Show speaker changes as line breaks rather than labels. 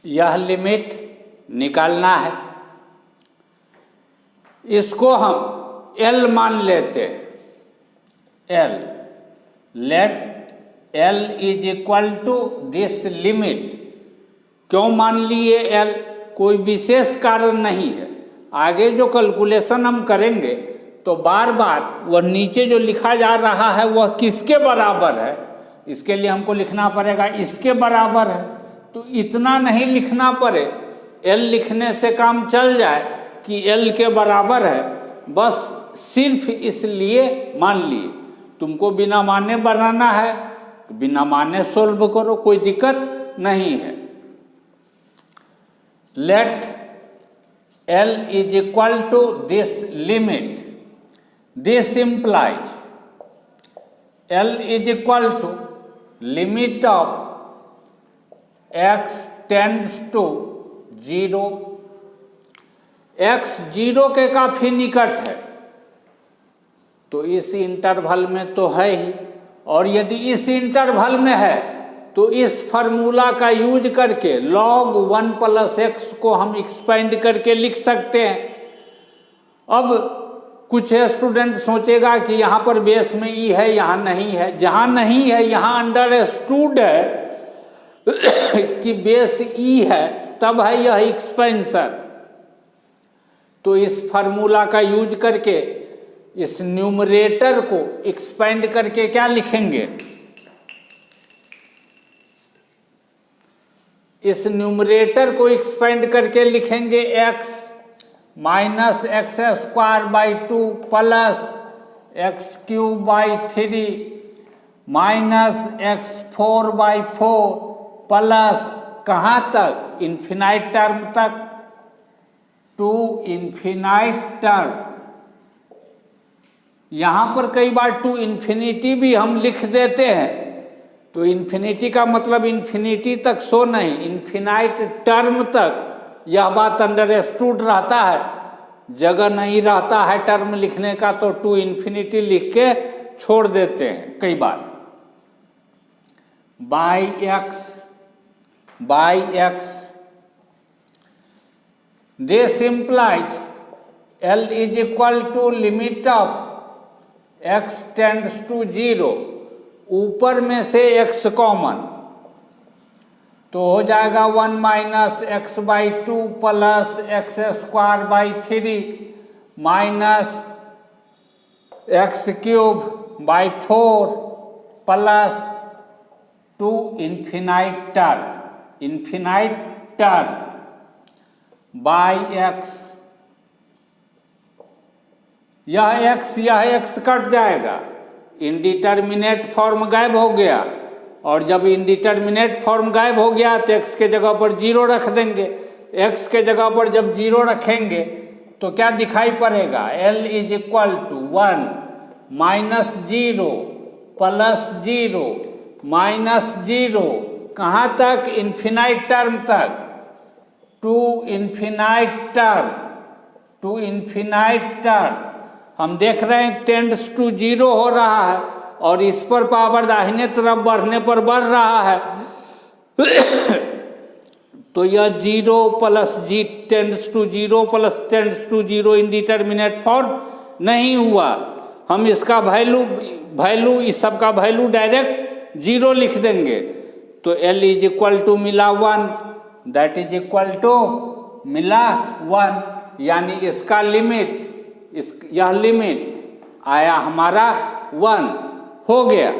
यह लिमिट निकालना है। इसको हम L मान लेते हैं। L, let L is equal to this limit. क्यों मान लिए L? कोई विशेष कारण नहीं है। आगे जो कैलकुलेशन हम करेंगे तो बार बार वह नीचे जो लिखा जा रहा है वह किसके बराबर है, इसके लिए हमको लिखना पड़ेगा इसके बराबर है। तो इतना नहीं लिखना पड़े, L लिखने से काम चल जाए कि L के बराबर है, बस सिर्फ इसलिए मान लिए। तुमको बिना माने बनाना है तो बिना माने सोल्व करो, कोई दिक्कत नहीं है। Let L is equal to this limit. This implies L is equal to limit of x tends to 0। x 0 के काफी निकट है तो इस इंटरवल में तो है ही, और यदि इस इंटरवल में है तो इस फार्मूला का यूज करके log 1 + x को हम एक्सपेंड करके लिख सकते हैं। अब कुछ स्टूडेंट सोचेगा कि यहाँ पर बेस में ई है, यहाँ नहीं है। जहाँ नहीं है यहाँ अंडरस्टूड है कि बेस ई है, तब है यह एक्सपेंशन। तो इस फार्मूला का यूज करके इस न्यूमरेटर को एक्सपेंड करके क्या लिखेंगे? इस न्यूमरेटर को एक्सपेंड करके लिखेंगे x minus x² 2 plus x³ 3 minus x4 4 plus कहाँ तक? इन्फिनाइट टर्म तक, टू इन्फिनाइट टर्म। यहाँ पर कई बार टू इन्फिनिटी भी हम लिख देते हैं, तो इन्फिनिटी का मतलब इन्फिनिटी तक सो नहीं, इन्फिनाइट टर्म तक यह बात अंडरस्टूड रहता है। जगह नहीं रहता है टर्म लिखने का तो टू इन्फिनिटी लिख के छोड़ देते हैं कई बार। By x this implies L is equal to limit of x tends to 0। ऊपर में से x कॉमन तो हो जाएगा 1 minus x/2 plus x² 3 minus x³ 4 plus 2 infinite term by x। यह x कट जाएगा, इनडिटर्मिनेट फॉर्म गायब हो गया, और जब इनडिटर्मिनेट फॉर्म गायब हो गया तो x के जगह पर 0 रख देंगे। x के जगह पर जब 0 रखेंगे तो क्या दिखाई पड़ेगा? L is equal to 1 minus 0 plus 0 minus 0 कहाँ तक? इन्फिनाइट टर्म तक, टू इन्फिनाइट टर्म। हम देख रहे हैं टेंड्स टू 0 हो रहा है और इस पर पावर दाहिने तरफ बढ़ने पर बढ़ रहा है तो यह 0 plus G tends to 0 plus tends to 0 indeterminate form नहीं हुआ। हम इसका वैल्यू इस सब का वैल्यू डायरेक्ट 0 लिख देंगे तो L इज इक्वल टू मिला 1, दैट इज इक्वल टू मिला 1, यानी इसका लिमिट यह लिमिट आया हमारा 1 हो गया।